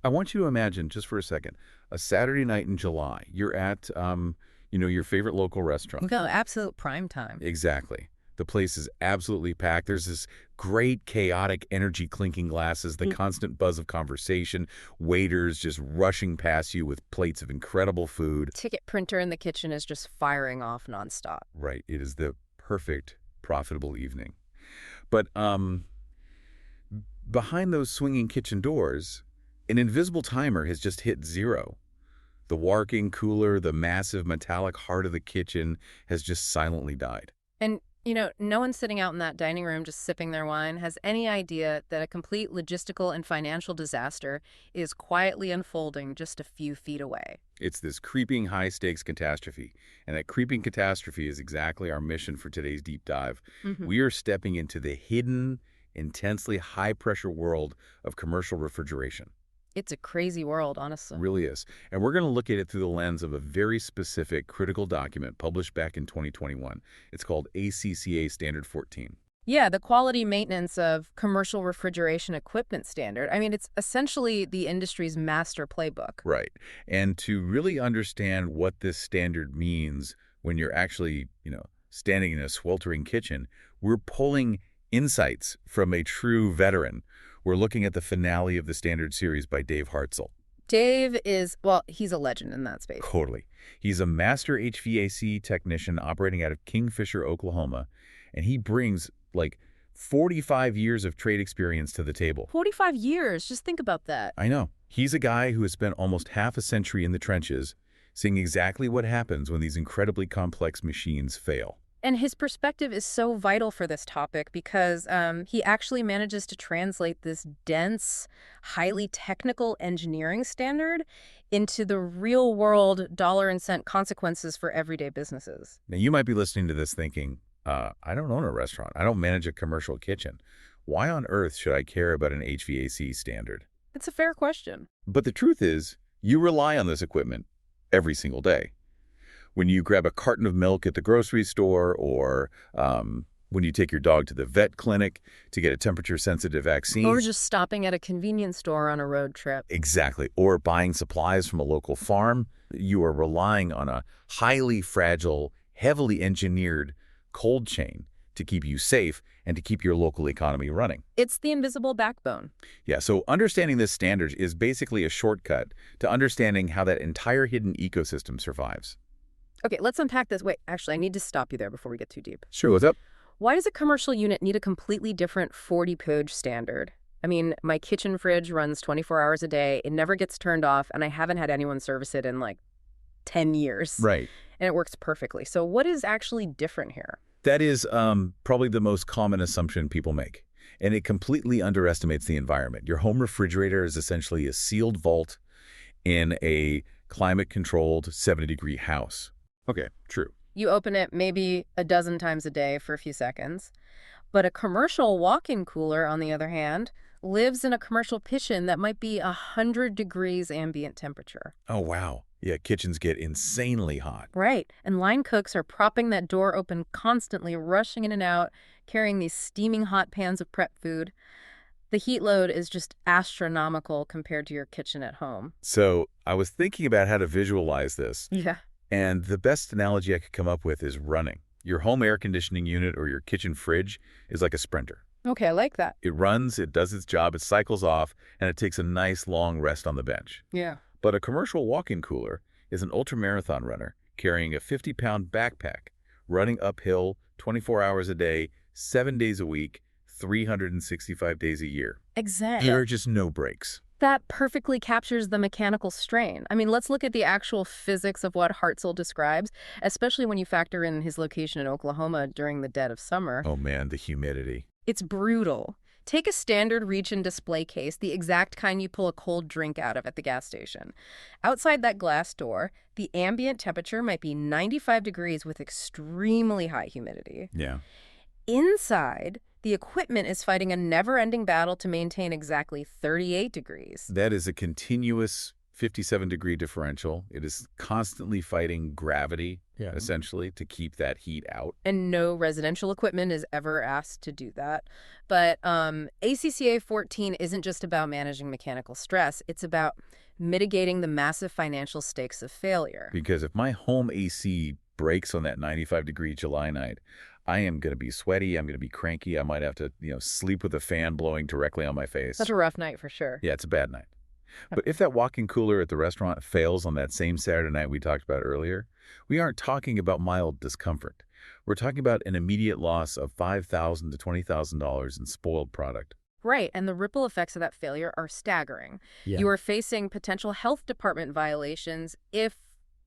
I want you to imagine, just for a second, a Saturday night in July. You're at, your favorite local restaurant. Go absolute prime time. Exactly. The place is absolutely packed. There's this great chaotic energy clinking glasses, the constant buzz of conversation, waiters just rushing past you with plates of incredible food. Ticket printer in the kitchen is just firing off nonstop. Right. It is the perfect, profitable evening. But behind those swinging kitchen doors, an invisible timer has just hit zero. The walk-in cooler, the massive metallic heart of the kitchen, has just silently died. And, no one sitting out in that dining room just sipping their wine has any idea that a complete logistical and financial disaster is quietly unfolding just a few feet away. It's this creeping high-stakes catastrophe, and that creeping catastrophe is exactly our mission for today's deep dive. We are stepping into the hidden, intensely high-pressure world of commercial refrigeration. It's a crazy world, honestly. Really is. And we're going to look at it through the lens of a very specific critical document published back in 2021. It's called ACCA Standard 14. Yeah, the quality maintenance of commercial refrigeration equipment standard. I mean, it's essentially the industry's master playbook. Right. And to really understand what this standard means when you're actually, standing in a sweltering kitchen, we're pulling insights from a true veteran. We're looking at the finale of the Standard series by Dave Hartzell. Dave is, well, he's a legend in that space. Totally. He's a master HVAC technician operating out of Kingfisher, Oklahoma, and he brings, 45 years of trade experience to the table. 45 years. Just think about that. I know. He's a guy who has spent almost half a century in the trenches, seeing exactly what happens when these incredibly complex machines fail. And his perspective is so vital for this topic because he actually manages to translate this dense, highly technical engineering standard into the real-world dollar and cent consequences for everyday businesses. Now, you might be listening to this thinking, I don't own a restaurant. I don't manage a commercial kitchen. Why on earth should I care about an HVAC standard? It's a fair question. But the truth is, you rely on this equipment every single day. When you grab a carton of milk at the grocery store, or when you take your dog to the vet clinic to get a temperature-sensitive vaccine. Or just stopping at a convenience store on a road trip. Exactly. Or buying supplies from a local farm. You are relying on a highly fragile, heavily engineered cold chain to keep you safe and to keep your local economy running. It's the invisible backbone. Yeah, so understanding this standard is basically a shortcut to understanding how that entire hidden ecosystem survives. Okay, let's unpack this. Wait, actually, I need to stop you there before we get too deep. Sure, what's up? Why does a commercial unit need a completely different 40-page standard? I mean, my kitchen fridge runs 24 hours a day. It never gets turned off, and I haven't had anyone service it in 10 years. Right. And it works perfectly. So what is actually different here? That is probably the most common assumption people make, and it completely underestimates the environment. Your home refrigerator is essentially a sealed vault in a climate-controlled 70-degree house. Okay, true. You open it maybe a dozen times a day for a few seconds. But a commercial walk-in cooler, on the other hand, lives in a commercial kitchen that might be 100 degrees ambient temperature. Oh, wow. Yeah, kitchens get insanely hot. Right. And line cooks are propping that door open constantly, rushing in and out, carrying these steaming hot pans of prep food. The heat load is just astronomical compared to your kitchen at home. So I was thinking about how to visualize this. Yeah. And the best analogy I could come up with is running. Your home air conditioning unit or your kitchen fridge is like a sprinter. Okay, I like that. It runs, it does its job, it cycles off, and it takes a nice long rest on the bench. Yeah. But a commercial walk-in cooler is an ultramarathon runner carrying a 50-pound backpack, running uphill 24 hours a day, 7 days a week, 365 days a year. Exactly. There are just no breaks. That perfectly captures the mechanical strain. I mean, let's look at the actual physics of what Hartzell describes, especially when you factor in his location in Oklahoma during the dead of summer. Oh man, the humidity. It's brutal. Take a standard reach and display case, the exact kind you pull a cold drink out of at the gas station. Outside that glass door, the ambient temperature might be 95 degrees with extremely high humidity. Yeah. Inside, the equipment is fighting a never-ending battle to maintain exactly 38 degrees. That is a continuous 57-degree differential. It is constantly fighting gravity, Yeah. essentially, to keep that heat out. And no residential equipment is ever asked to do that. But ACCA 14 isn't just about managing mechanical stress. It's about mitigating the massive financial stakes of failure. Because if my home AC breaks on that 95-degree July night, I am going to be sweaty. I'm going to be cranky. I might have to, sleep with a fan blowing directly on my face. Such a rough night for sure. Yeah, it's a bad night. But if that walk-in cooler at the restaurant fails on that same Saturday night we talked about earlier, we aren't talking about mild discomfort. We're talking about an immediate loss of $5,000 to $20,000 in spoiled product. Right, and the ripple effects of that failure are staggering. Yeah. You are facing potential health department violations if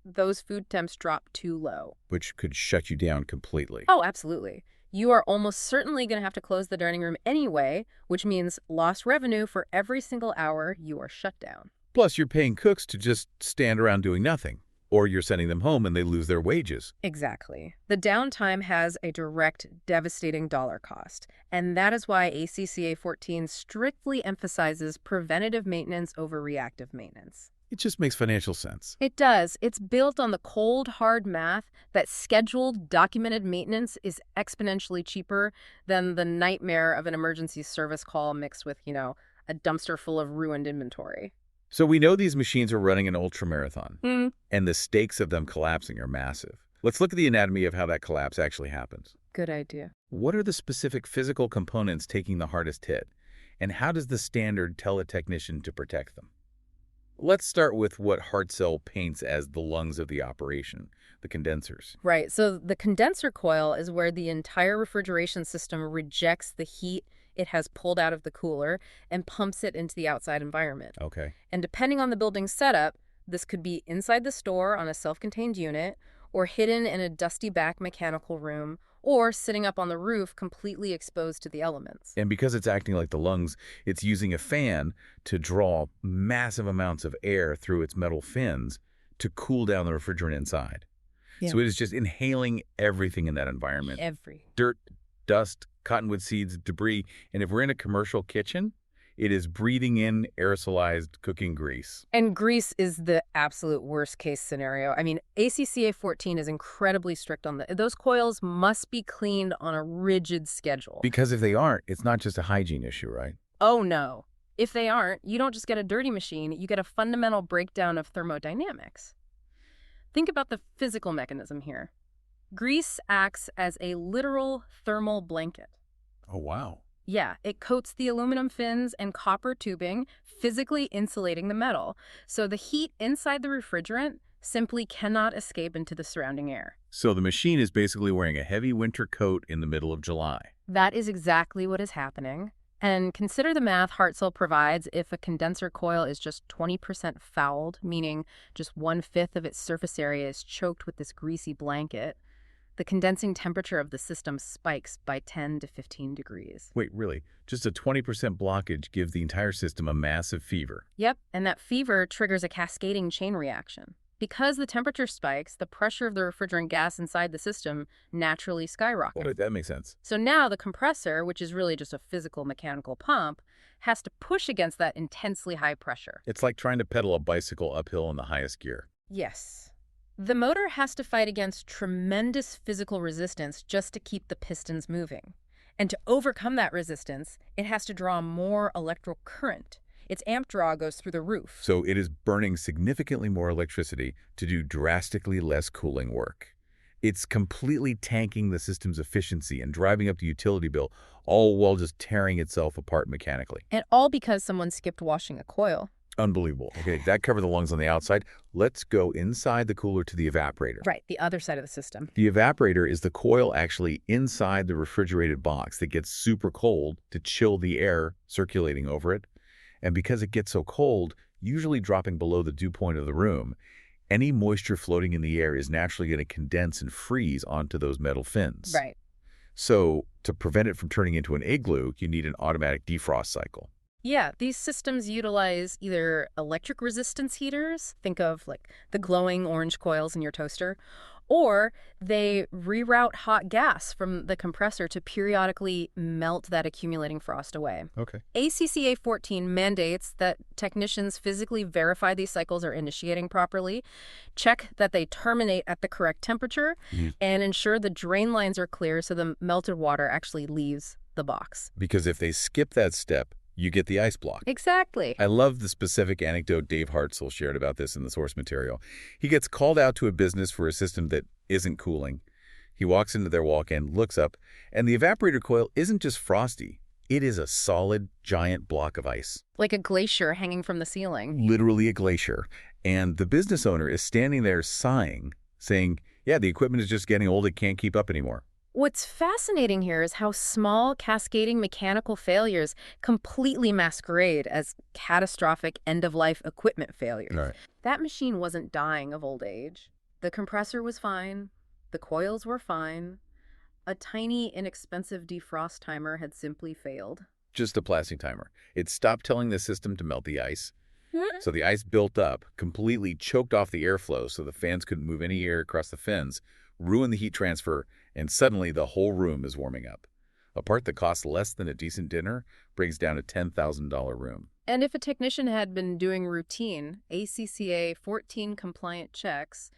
those food temps drop too low. Which could shut you down completely. Oh, absolutely. You are almost certainly going to have to close the dining room anyway, which means lost revenue for every single hour you are shut down. Plus, you're paying cooks to just stand around doing nothing. Or you're sending them home and they lose their wages. Exactly. The downtime has a direct, devastating dollar cost. And that is why ACCA 14 strictly emphasizes preventative maintenance over reactive maintenance. It just makes financial sense. It does. It's built on the cold, hard math that scheduled, documented maintenance is exponentially cheaper than the nightmare of an emergency service call mixed with, a dumpster full of ruined inventory. So we know these machines are running an ultramarathon, Mm. and the stakes of them collapsing are massive. Let's look at the anatomy of how that collapse actually happens. Good idea. What are the specific physical components taking the hardest hit, and how does the standard tell a technician to protect them? Let's start with what Hartzell paints as the lungs of the operation, the condensers. Right. So the condenser coil is where the entire refrigeration system rejects the heat it has pulled out of the cooler and pumps it into the outside environment. Okay. And depending on the building's setup, this could be inside the store on a self-contained unit, or hidden in a dusty back mechanical room, or sitting up on the roof completely exposed to the elements. And because it's acting like the lungs, it's using a fan to draw massive amounts of air through its metal fins to cool down the refrigerant inside. Yeah. So it is just inhaling everything in that environment. Dirt, dust, cottonwood seeds, debris. And if we're in a commercial kitchen, it is breathing in aerosolized cooking grease. And grease is the absolute worst case scenario. I mean, ACCA 14 is incredibly strict on those coils must be cleaned on a rigid schedule. Because if they aren't, it's not just a hygiene issue, right? Oh, no. If they aren't, you don't just get a dirty machine, you get a fundamental breakdown of thermodynamics. Think about the physical mechanism here. Grease acts as a literal thermal blanket. Oh, wow. Yeah, it coats the aluminum fins and copper tubing, physically insulating the metal. So the heat inside the refrigerant simply cannot escape into the surrounding air. So the machine is basically wearing a heavy winter coat in the middle of July. That is exactly what is happening. And consider the math Hartzell provides if a condenser coil is just 20% fouled, meaning just 1/5 of its surface area is choked with this greasy blanket. The condensing temperature of the system spikes by 10 to 15 degrees. Wait, really? Just a 20% blockage gives the entire system a massive fever. Yep, and that fever triggers a cascading chain reaction. Because the temperature spikes, the pressure of the refrigerant gas inside the system naturally skyrockets. Oh, that makes sense. So now the compressor, which is really just a physical mechanical pump, has to push against that intensely high pressure. It's like trying to pedal a bicycle uphill in the highest gear. Yes. The motor has to fight against tremendous physical resistance just to keep the pistons moving. And to overcome that resistance, it has to draw more electrical current. Its amp draw goes through the roof. So it is burning significantly more electricity to do drastically less cooling work. It's completely tanking the system's efficiency and driving up the utility bill, all while just tearing itself apart mechanically. And all because someone skipped washing a coil. Unbelievable. Okay, that covered the lungs on the outside. Let's go inside the cooler to the evaporator. Right, the other side of the system. The evaporator is the coil actually inside the refrigerated box that gets super cold to chill the air circulating over it. And because it gets so cold, usually dropping below the dew point of the room, any moisture floating in the air is naturally going to condense and freeze onto those metal fins. Right. So to prevent it from turning into an igloo, you need an automatic defrost cycle. Yeah, these systems utilize either electric resistance heaters, think of like the glowing orange coils in your toaster, Or they reroute hot gas from the compressor to periodically melt that accumulating frost away. Okay. ACCA 14 mandates that technicians physically verify these cycles are initiating properly, check that they terminate at the correct temperature, and ensure the drain lines are clear so the melted water actually leaves the box. Because if they skip that step, you get the ice block. Exactly. I love the specific anecdote Dave Hartzell shared about this in the source material. He gets called out to a business for a system that isn't cooling. He walks into their walk-in, looks up, and the evaporator coil isn't just frosty. It is a solid, giant block of ice. Like a glacier hanging from the ceiling. Literally a glacier. And the business owner is standing there sighing, saying, yeah, the equipment is just getting old. It can't keep up anymore. What's fascinating here is how small, cascading mechanical failures completely masquerade as catastrophic end-of-life equipment failures. Right. That machine wasn't dying of old age. The compressor was fine. The coils were fine. A tiny, inexpensive defrost timer had simply failed. Just a plastic timer. It stopped telling the system to melt the ice. So the ice built up, completely choked off the airflow so the fans couldn't move any air across the fins, ruined the heat transfer, and suddenly the whole room is warming up. A part that costs less than a decent dinner brings down a $10,000 room. And if a technician had been doing routine ACCA 14 compliant checks,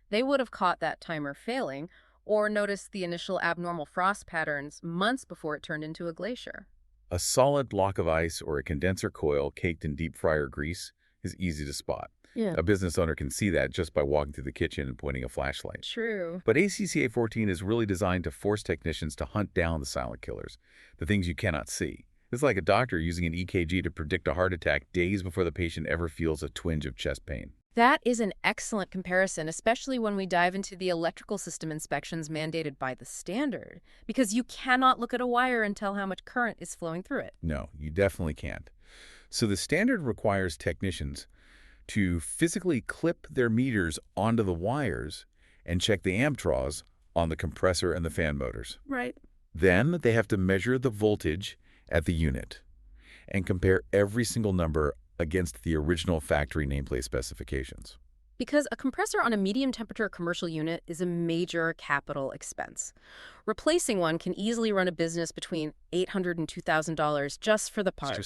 they would have caught that timer failing or noticed the initial abnormal frost patterns months before it turned into a glacier. A solid block of ice or a condenser coil caked in deep fryer grease is easy to spot. Yeah. A business owner can see that just by walking through the kitchen and pointing a flashlight. True. But ACCA 14 is really designed to force technicians to hunt down the silent killers, the things you cannot see. It's like a doctor using an EKG to predict a heart attack days before the patient ever feels a twinge of chest pain. That is an excellent comparison, especially when we dive into the electrical system inspections mandated by the standard, because you cannot look at a wire and tell how much current is flowing through it. No, you definitely can't. So the standard requires technicians to physically clip their meters onto the wires and check the amp draws on the compressor and the fan motors. Right. Then they have to measure the voltage at the unit and compare every single number against the original factory nameplate specifications. Because a compressor on a medium-temperature commercial unit is a major capital expense. Replacing one can easily run a business between $800 and $2,000 just for the part.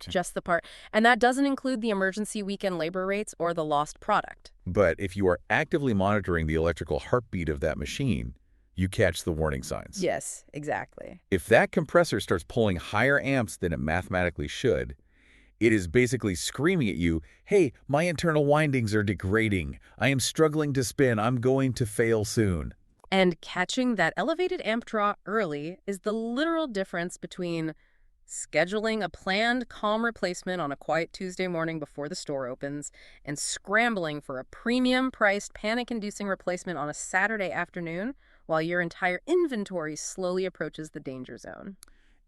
Just the part. And that doesn't include the emergency weekend labor rates or the lost product. But if you are actively monitoring the electrical heartbeat of that machine, you catch the warning signs. Yes, exactly. If that compressor starts pulling higher amps than it mathematically should, it is basically screaming at you, hey, my internal windings are degrading. I am struggling to spin. I'm going to fail soon. And catching that elevated amp draw early is the literal difference between scheduling a planned calm replacement on a quiet Tuesday morning before the store opens and scrambling for a premium-priced, panic-inducing replacement on a Saturday afternoon while your entire inventory slowly approaches the danger zone.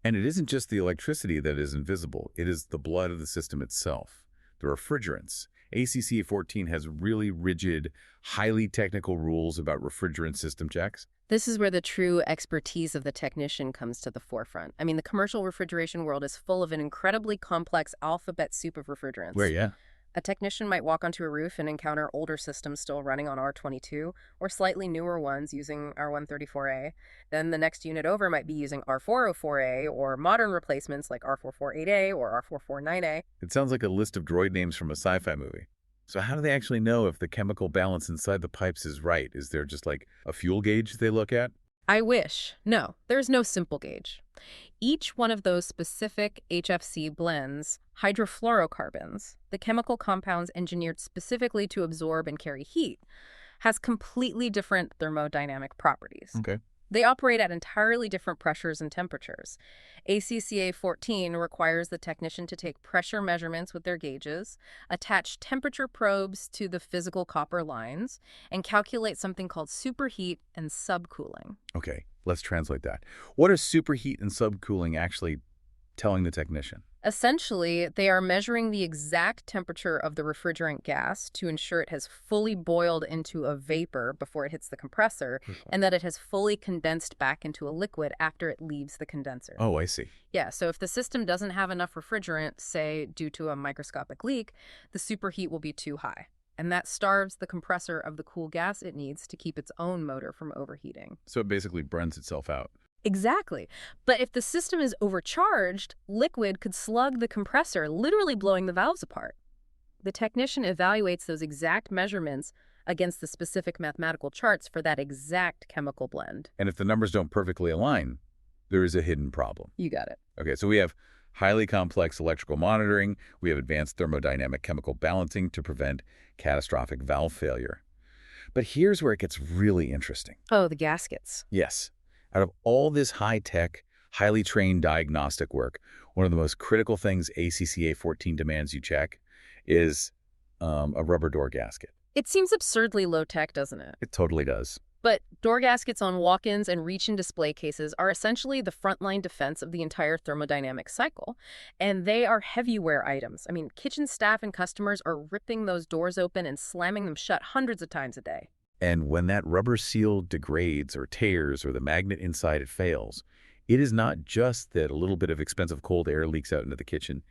And it isn't just the electricity that is invisible. It is the blood of the system itself, the refrigerants. ACCA 14 has really rigid, highly technical rules about refrigerant system checks. This is where the true expertise of the technician comes to the forefront. I mean, the commercial refrigeration world is full of an incredibly complex alphabet soup of refrigerants. Yeah. A technician might walk onto a roof and encounter older systems still running on R22 or slightly newer ones using R134A. Then the next unit over might be using R404A or modern replacements like R448A or R449A. It sounds like a list of droid names from a sci-fi movie. So how do they actually know if the chemical balance inside the pipes is right? Is there just like a fuel gauge they look at? I wish. No, there's no simple gauge. Each one of those specific HFC blends hydrofluorocarbons, the chemical compounds engineered specifically to absorb and carry heat, has completely different thermodynamic properties. Okay. They operate at entirely different pressures and temperatures. ACCA 14 requires the technician to take pressure measurements with their gauges, attach temperature probes to the physical copper lines, and calculate something called superheat and subcooling. Okay, let's translate that. What are superheat and subcooling actually telling the technician? Essentially, they are measuring the exact temperature of the refrigerant gas to ensure it has fully boiled into a vapor before it hits the compressor, and that it has fully condensed back into a liquid after it leaves the condenser. Oh, I see. Yeah, so if the system doesn't have enough refrigerant, say due to a microscopic leak, the superheat will be too high. and that starves the compressor of the cool gas it needs to keep its own motor from overheating. So it basically burns itself out. Exactly. But if the system is overcharged, liquid could slug the compressor, literally blowing the valves apart. The technician evaluates those exact measurements against the specific mathematical charts for that exact chemical blend. And if the numbers don't perfectly align, there is a hidden problem. You got it. Okay, so we have highly complex electrical monitoring. We have advanced thermodynamic chemical balancing to prevent catastrophic valve failure. But here's where it gets really interesting. Oh, the gaskets. Yes, out of all this high-tech, highly trained diagnostic work, one of the most critical things ACCA 14 demands you check is a rubber door gasket. It seems absurdly low-tech, doesn't it? It totally does. But door gaskets on walk-ins and reach-in display cases are essentially the frontline defense of the entire thermodynamic cycle, and they are heavyware items. I mean, kitchen staff and customers are ripping those doors open and slamming them shut hundreds of times a day. And when that rubber seal degrades or tears or the magnet inside it fails, it is not just that a little bit of expensive cold air leaks out into the kitchen.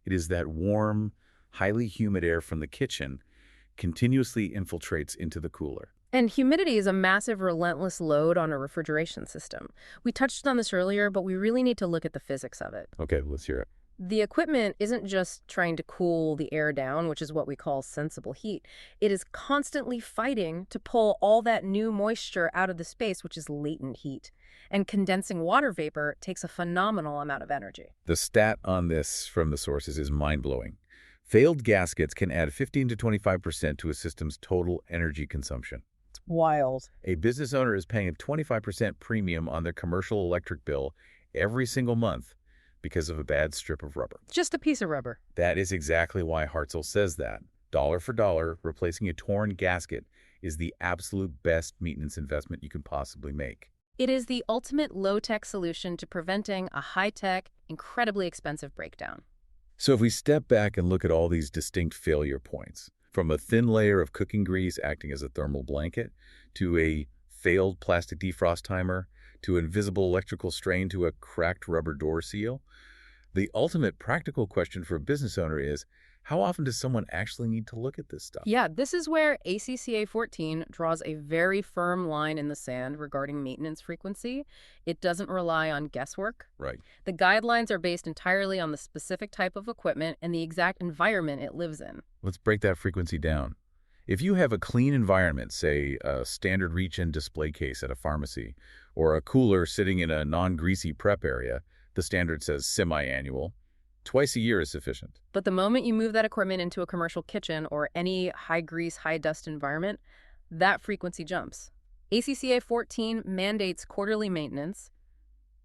It is that warm, highly humid air from the kitchen continuously infiltrates into the cooler. And humidity is a massive, relentless load on a refrigeration system. We touched on this earlier, but we really need to look at the physics of it. Okay, let's hear it. The equipment isn't just trying to cool the air down, which is what we call sensible heat. It is constantly fighting to pull all that new moisture out of the space, which is latent heat. And condensing water vapor takes a phenomenal amount of energy. The stat on this from the sources is mind-blowing. Failed gaskets can add 15 to 25% to a system's total energy consumption. It's wild. A business owner is paying a 25% premium on their commercial electric bill every single month because of a bad strip of rubber. Just a piece of rubber. That is exactly why Hartzell says that. Dollar for dollar, replacing a torn gasket is the absolute best maintenance investment you can possibly make. It is the ultimate low-tech solution to preventing a high-tech, incredibly expensive breakdown. So if we step back and look at all these distinct failure points, from a thin layer of cooking grease acting as a thermal blanket, to a failed plastic defrost timer, to invisible electrical strain, to a cracked rubber door seal, the ultimate practical question for a business owner is, how often does someone actually need to look at this stuff? Yeah, this is where ACCA 14 draws a very firm line in the sand regarding maintenance frequency. It doesn't rely on guesswork. Right. The guidelines are based entirely on the specific type of equipment and the exact environment it lives in. Let's break that frequency down. If you have a clean environment, say a standard reach-in display case at a pharmacy, or a cooler sitting in a non-greasy prep area, the standard says semi-annual. Twice a year is sufficient. But the moment you move that equipment into a commercial kitchen or any high-grease, high-dust environment, that frequency jumps. ACCA 14 mandates quarterly maintenance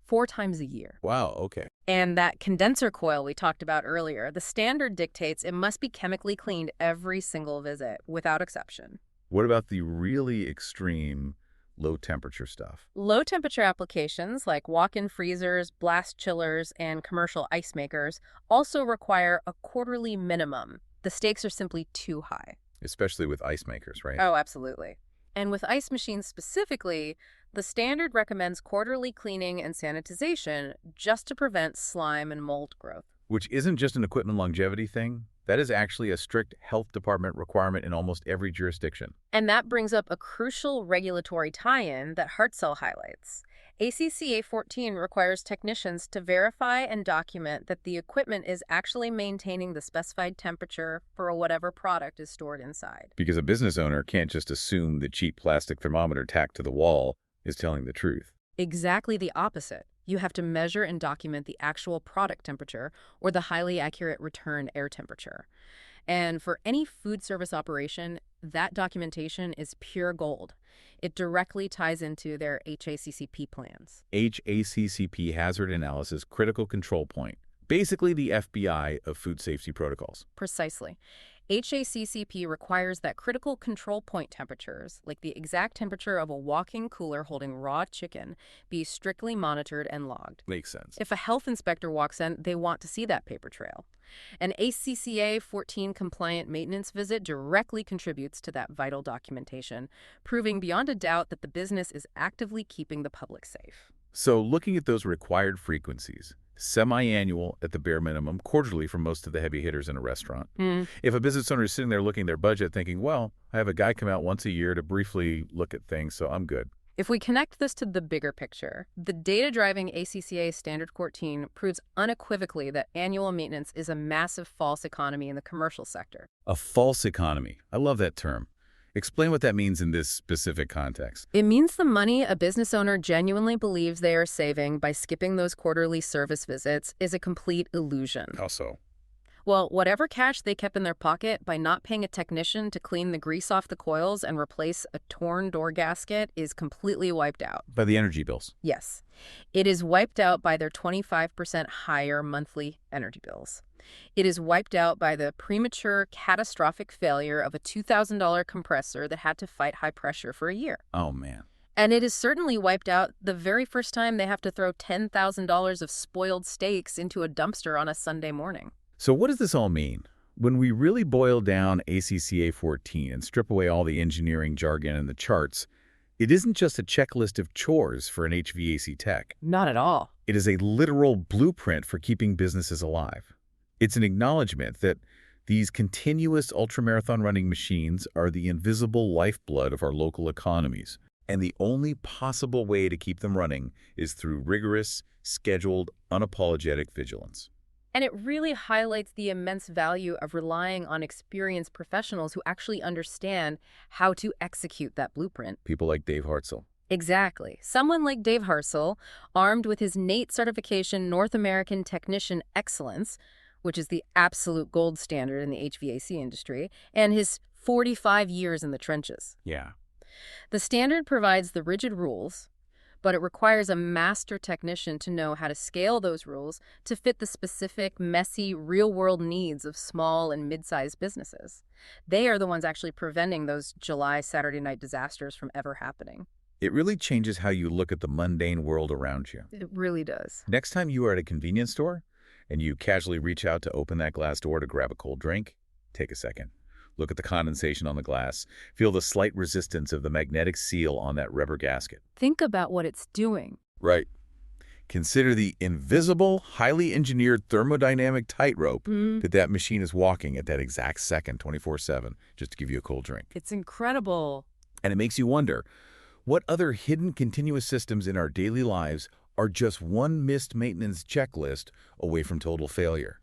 4 times a year. Wow, okay. And that condenser coil we talked about earlier, the standard dictates it must be chemically cleaned every single visit, without exception. What about the really extreme low-temperature stuff? Low-temperature applications like walk-in freezers, blast chillers, and commercial ice makers also require a quarterly minimum. The stakes are simply too high. Especially with ice makers, right? Oh, absolutely. And with ice machines specifically, the standard recommends quarterly cleaning and sanitization just to prevent slime and mold growth. Which isn't just an equipment longevity thing. That is actually a strict health department requirement in almost every jurisdiction. And that brings up a crucial regulatory tie-in that Hartzell highlights. ACCA 14 requires technicians to verify and document that the equipment is actually maintaining the specified temperature for whatever product is stored inside. Because a business owner can't just assume the cheap plastic thermometer tacked to the wall is telling the truth. Exactly the opposite. You have to measure and document the actual product temperature or the highly accurate return air temperature. And for any food service operation, that documentation is pure gold. It directly ties into their HACCP plans. HACCP Hazard Analysis Critical Control Point. Basically the FBI of food safety protocols. Precisely. HACCP requires that critical control point temperatures, like the exact temperature of a walk-in cooler holding raw chicken, be strictly monitored and logged. Makes sense. If a health inspector walks in, they want to see that paper trail. An ACCA 14 compliant maintenance visit directly contributes to that vital documentation, proving beyond a doubt that the business is actively keeping the public safe. So looking at those required frequencies, Semi-annual at the bare minimum, quarterly for most of the heavy hitters in a restaurant. Hmm. If a business owner is sitting there looking at their budget thinking, well, I have a guy come out once a year to briefly look at things, so I'm good. If we connect this to the bigger picture, the data-driving ACCA Standard 14 proves unequivocally that annual maintenance is a massive false economy in the commercial sector. A false economy. I love that term. Explain what that means in this specific context. It means the money a business owner genuinely believes they are saving by skipping those quarterly service visits is a complete illusion. How so? Well, whatever cash they kept in their pocket by not paying a technician to clean the grease off the coils and replace a torn door gasket is completely wiped out. By the energy bills. Yes, it is wiped out by their 25% higher monthly energy bills. It is wiped out by the premature, catastrophic failure of a $2,000 compressor that had to fight high pressure for a year. Oh, man. And it is certainly wiped out the very first time they have to throw $10,000 of spoiled steaks into a dumpster on a Sunday morning. So what does this all mean? When we really boil down ACCA 14 and strip away all the engineering jargon and the charts, it isn't just a checklist of chores for an HVAC tech. Not at all. It is a literal blueprint for keeping businesses alive. It's an acknowledgement that these continuous ultramarathon running machines are the invisible lifeblood of our local economies, and the only possible way to keep them running is through rigorous, scheduled, unapologetic vigilance. And it really highlights the immense value of relying on experienced professionals who actually understand how to execute that blueprint. People like Dave Hartzell. Exactly. Someone like Dave Hartzell, armed with his NATE certification North American Technician Excellence, which is the absolute gold standard in the HVAC industry, and his 45 years in the trenches. Yeah. The standard provides the rigid rules, but it requires a master technician to know how to scale those rules to fit the specific, messy, real-world needs of small and mid-sized businesses. They are the ones actually preventing those July Saturday night disasters from ever happening. It really changes how you look at the mundane world around you. It really does. Next time you are at a convenience store and you casually reach out to open that glass door to grab a cold drink, take a second. Look at the condensation on the glass. Feel the slight resistance of the magnetic seal on that rubber gasket. Think about what it's doing. Right. Consider the invisible, highly engineered thermodynamic tightrope that machine is walking at that exact second, 24/7, just to give you a cold drink. It's incredible. And it makes you wonder, what other hidden continuous systems in our daily lives are just one missed maintenance checklist away from total failure?